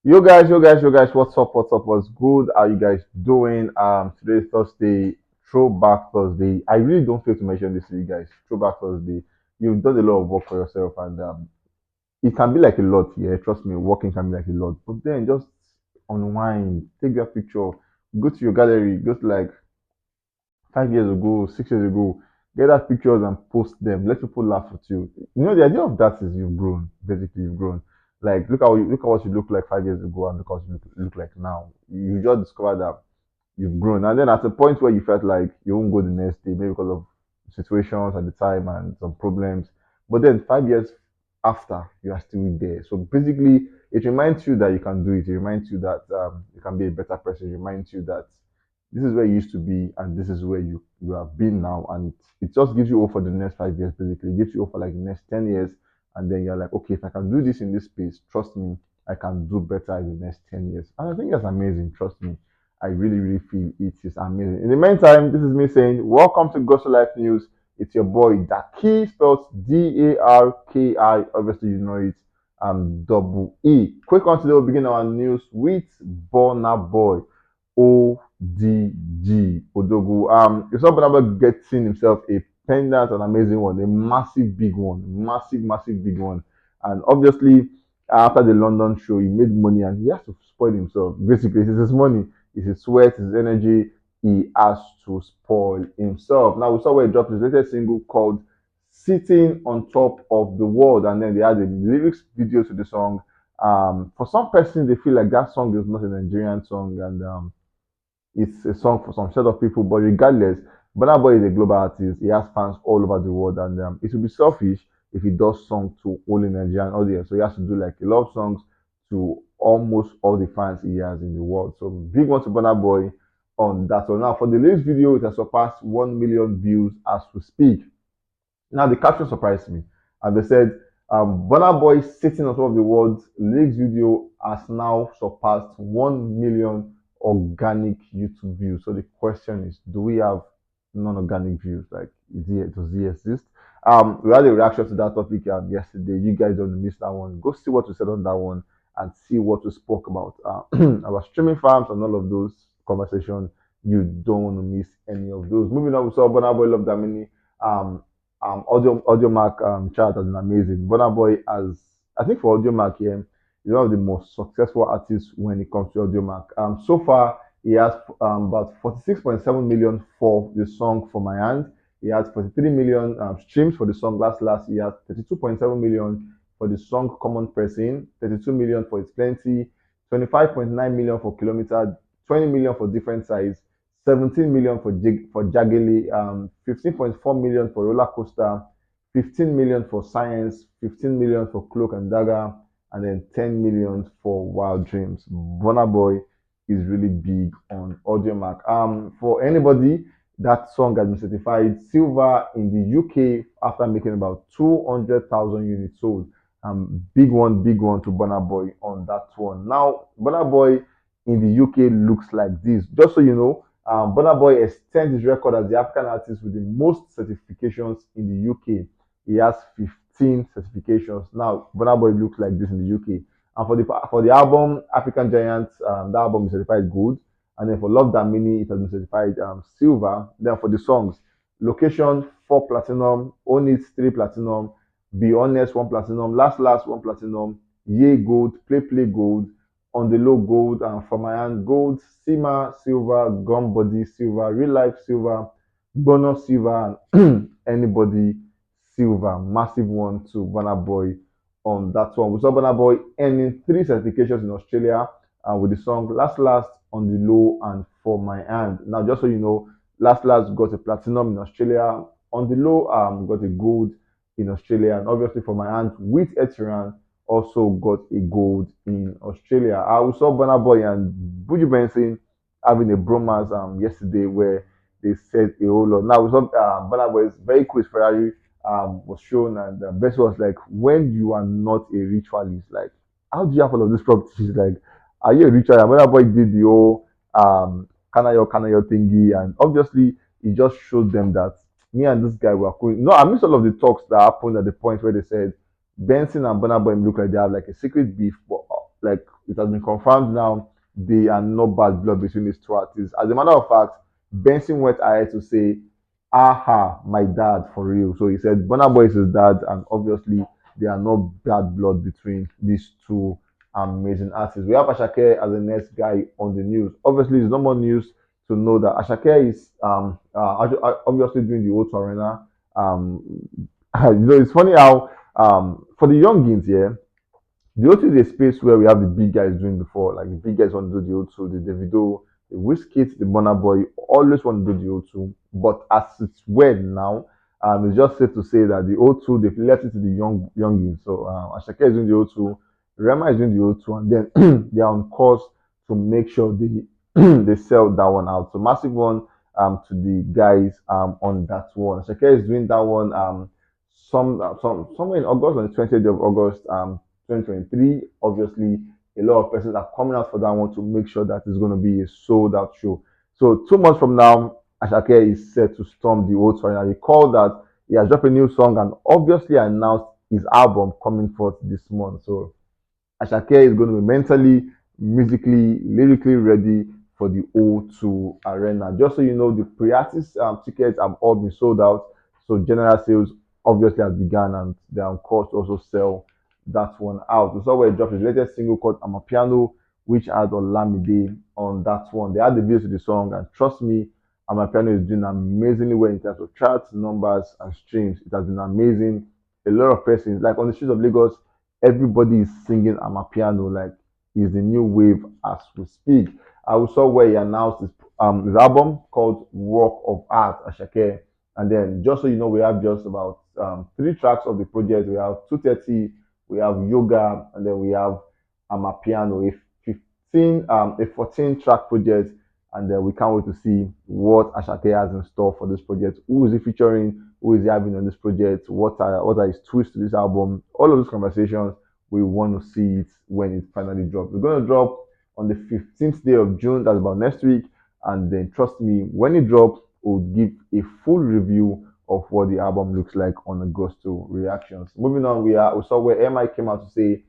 Yo guys, what's good? How you guys doing? Today's Thursday, Throwback Thursday. I really don't feel to mention this to you guys. Throwback Thursday. You've done a lot of work for yourself, and it can be like a lot. Yeah, trust me, working can be like a lot. But then just unwind, take that picture, go to your gallery, go to like 5 years ago, 6 years ago, get that pictures and post them. Let people laugh at you. You know, the idea of that is you've grown. Basically, you've grown. Like look at what you look like 5 years ago and look what you look like now. You just discovered that you've grown. And then at a point where you felt like you won't go the next day, maybe because of situations at the time and some problems. But then 5 years after, you are still there. So basically, it reminds you that you can do it. It reminds you that you can be a better person. It reminds you that this is where you used to be and this is where you have been now. And it just gives you hope for the next 5 years, basically. It gives you hope for like the next 10 years. And then you're like, okay, if I can do this in this space, trust me, I can do better in the next 10 years. And I think that's amazing, trust me. I really, really feel it is amazing. In the meantime, this is me saying, welcome to Gospel Life News. It's your boy Daki, spelled Darki. Obviously, you know it. Double E. Quick on today, we'll begin our news with Burna Boy, ODG, Odogu. You saw Burna Boy getting himself a pendant, an amazing one, a massive, big one, massive, big one. And obviously, after the London show, he made money and he has to spoil himself. Basically, it's his money. It's his sweat, his energy. He has to spoil himself. Now we saw where he dropped his latest single called "Sitting on Top of the World," and then they had a lyrics video to the song. For some persons, they feel like that song is not a Nigerian song, and it's a song for some set of people. But regardless, Burna Boy is a global artist. He has fans all over the world, and it would be selfish if he does song to only Nigerian audience. So he has to do like a love songs to almost all the fans he has in the world. So big one to Burna Boy on that one. Now for the latest video, it has surpassed 1 million views as we speak. Now the caption surprised me, and they said, "Burna Boy sitting on top of the world's lyrics video has now surpassed 1 million organic YouTube views." So the question is, do we have non-organic views? Like, does he exist? We had a reaction to that topic yesterday. You guys don't miss that one. Go see what we said on that one and see what we spoke about. Our streaming farms and all of those conversations. You don't want to miss any of those. Moving on, we saw Burna Boy Love Damini. Um, audio mark chart has been amazing. Burna Boy has, I think, for audio mark here, he's one of the most successful artists when it comes to audio mark. So far, he has about 46.7 million for the song "For My Hand." He has 43 million streams for the song Last. He has 32.7 million for the song "Common Person," 32 million for "It's Plenty," 25.9 million for "Kilometer," 20 million for "Different Size," 17 million for Jagili, 15.4 million for Roller Coaster, 15 million for Science, 15 million for Cloak and Dagger, and then 10 million for Wild Dreams. Burna Boy is really big on AudioMark. For anybody, that song has been certified silver in the UK after making about 200,000 units sold. Big one to Burna Boy on that one. Now, Burna Boy in the UK looks like this. Just so you know, Burna Boy extends his record as the African artist with the most certifications in the UK. He has 15 certifications. Now, Burna Boy looks like this in the UK. And for the album African Giants, the album is certified gold. And then for Love That Mini, it has been certified silver. Then for the songs, Location 4 platinum, Own It 3 platinum, Be Honest 1 platinum, Last 1 platinum, Yay gold, Play gold, On the Low gold, and For My Hand gold, Sima silver, Gun Body silver, Real Life silver, Bonus silver, and Anybody silver. Massive one to Burna Boy on that one. We saw Burna Boy earning 3 certifications in Australia with the song Last, On the Low, and For My Hand. Now, just so you know, Last got a platinum in Australia. On the Low got a gold in Australia, and obviously For My Hand with Ed Sheeran also got a gold in Australia. We saw Burna Boy and Buju Benson having a bromance yesterday where they said a whole lot. Now we saw Burna Boy's very quick Ferrari was shown, and Best was like, when you are not a ritualist, like, how do you have all of these properties? Like, are you a ritualist? Burna Boy did the whole Kanayo thingy, and obviously he just showed them that me and this guy were cool. No, I missed all of the talks that happened at the point where they said Benson and Burna Boy look like they have like a secret beef, but like it has been confirmed now they are no bad blood between these two artists. As a matter of fact, Benson went ahead to say, "Aha, my dad for real." So he said Burna Boy is his dad, and obviously there are no bad blood between these two amazing artists. We have Asake as the next guy on the news. Obviously, it's no more news to know that Asake is obviously doing the O2 Arena. It's funny how for the youngins, yeah, the O2 is a space where we have the big guys doing before, like the big guys want to do the O2, the Davido, the Wizkid, the Burna Boy, always want to do the O2. But as it's weird now, it's just safe to say that the O2 they've left it to the youngins. So Ashake is doing the O2, Rema is doing the O2, and then they are on course to make sure they they sell that one out. So massive one to the guys on that one. Ashake is doing that one somewhere in August, on the 20th of August 2023. Obviously, a lot of persons are coming out for that one to make sure that it's going to be a sold out show. So 2 months from now, Ashake is set to storm the old story. I recall that he has dropped a new song and obviously announced his album coming forth this month. So Ashake is going to be mentally, musically, lyrically ready for the O2 Arena. Just so you know, the pre-artist tickets have all been sold out. So general sales obviously has begun and they're on course to also sell that one out. We saw where he dropped his latest single called Amapiano, which had Olamide on that one. They had the videos to the song, and trust me, Amapiano is doing amazingly well in terms of charts, numbers, and streams. It has been amazing. A lot of persons, like on the streets of Lagos, everybody is singing Amapiano like he's the new wave as we speak. I saw where he announced his album called Work of Art, Ashake. And then, just so you know, we have just about 3 tracks of the project. We have 230, we have Yoga, and then we have Amapiano, a 14 track project. And then we can't wait to see what Ashake has in store for this project. Who is he featuring? Who is he having on this project? What are his twists to this album? All of those conversations, we want to see it when it finally drops. We're going to drop on the 15th day of June. That's about next week. And then trust me, when it drops, we'll give a full review of what the album looks like on the Gusto reactions. Moving on, we saw where MI came out to say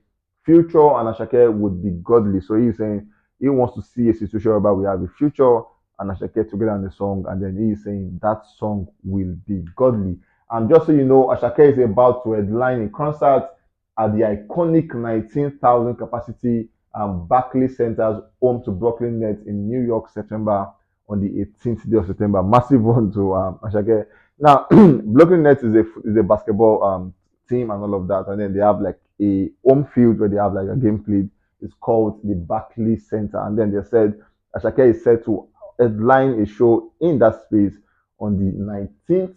Future and Ashake would be godly. So he's saying he wants to see a situation whereby we have a Future and Ashake together on the song, and then he's saying that song will be godly. And just so you know, Ashake is about to headline a concert at the iconic 19,000 capacity Barclays Center's home to Brooklyn Nets in New York, September on the 18th day of September. Massive one to Ashake. Now, Brooklyn Nets is a basketball team and all of that, and then they have like a home field where they have like a game played. It's called the Barclays Center, and then they said Ashake is set to headline a show in that space on the 19th,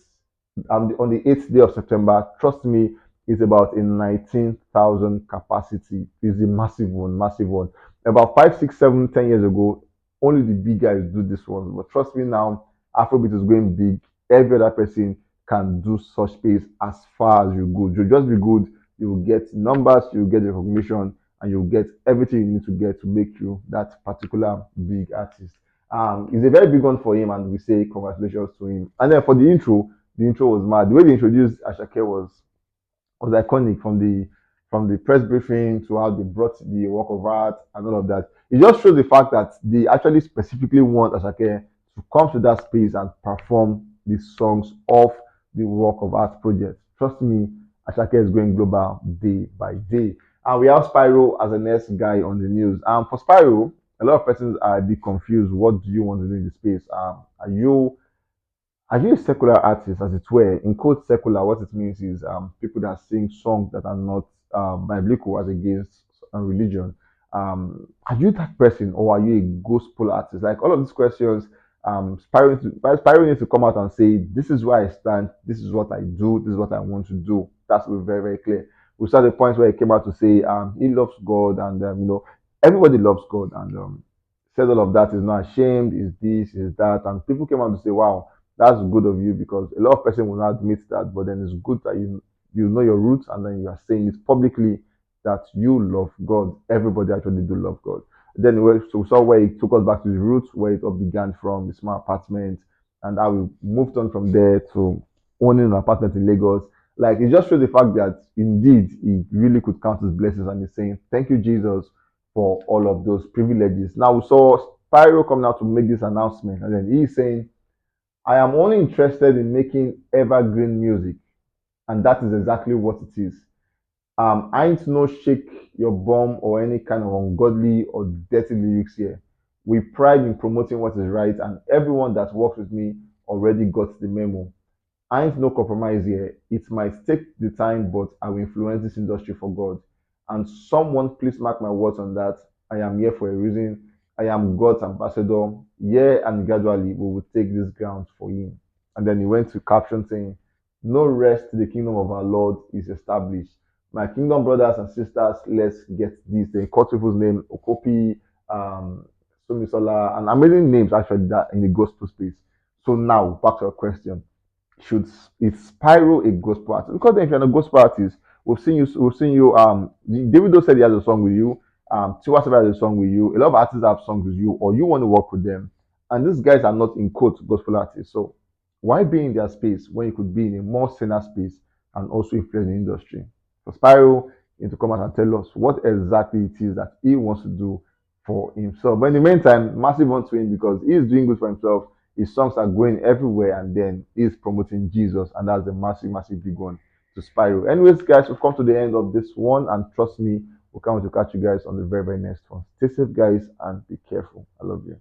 on the 8th day of September. Trust me, it's about a 19,000 capacity. It's a massive one, massive one. About 5, 6, 7, 10 years ago, only the big guys do this one. But trust me now, Afrobeat is going big. Every other person can do such space as far as you go. You just be good, you will get numbers, you will get recognition, and you'll get everything you need to get to make you that particular big artist. It's a very big one for him, and we say congratulations to him. And then for the intro was mad. The way they introduced Ashake was iconic, from the press briefing to how they brought the work of art and all of that. It just shows the fact that they actually specifically want Ashake to come to that space and perform the songs of the work of art project. Trust me, Ashake is going global day by day. And we have Spyro as the next guy on the news. For Spyro, a lot of persons are a bit confused. What do you want to do in the space? Are you a secular artist, as it were? In quote, secular, what it means is people that sing songs that are not biblical as against religion. Are you that person, or are you a gospel artist? Like all of these questions, Spyro needs to come out and say, "This is where I stand. This is what I do. This is what I want to do." That's very, very clear. We saw the points where he came out to say he loves God, and everybody loves God, and said all of that, is not ashamed, is this, is that, and people came out to say, "Wow, that's good of you," because a lot of person will not admit that, but then it's good that you know your roots, and then you are saying it publicly that you love God. Everybody actually do love God. Then we saw where it took us back to the roots, where it all began from the small apartment, and how we moved on from there to owning an apartment in Lagos. Like it just shows the fact that indeed he really could count his blessings, and he's saying, "Thank you, Jesus, for all of those privileges. Now we saw Spyro coming out to make this announcement, and then he's saying, I am only interested in making evergreen music, and that is exactly what it is. I ain't no shake your bum or any kind of ungodly or dirty lyrics here. We pride in promoting what is right, and everyone that works with me already got the memo. I ain't no compromise here. It might take the time, but I will influence this industry for God. And someone, please mark my words on that. I am here for a reason. I am God's ambassador. Yeah, and gradually we will take this ground for Him. And then he went to caption saying, no rest till the kingdom of our Lord is established. My kingdom brothers and sisters, let's get this. They called people's name Okopi, um, Somisola, and amazing names actually that in the gospel space. So now back to your question, should is Spyro a gospel artist? Because then if you're a gospel artist, we've seen you Davido said he has a song with you, Tiwa Savage has a song with you, a lot of artists have songs with you, or you want to work with them, and these guys are not in quote gospel artists. So why be in their space when you could be in a more senior space and also influence the industry? So Spyro need to come out and tell us what exactly it is that he wants to do for himself. But in the meantime, massive on to him because he's doing good for himself. His songs are going everywhere, and then he's promoting Jesus, and that's a massive, massive big one to Spyro. Anyways, guys, we've come to the end of this one, and trust me, we'll come to catch you guys on the very, very next one. Stay safe, guys, and be careful. I love you.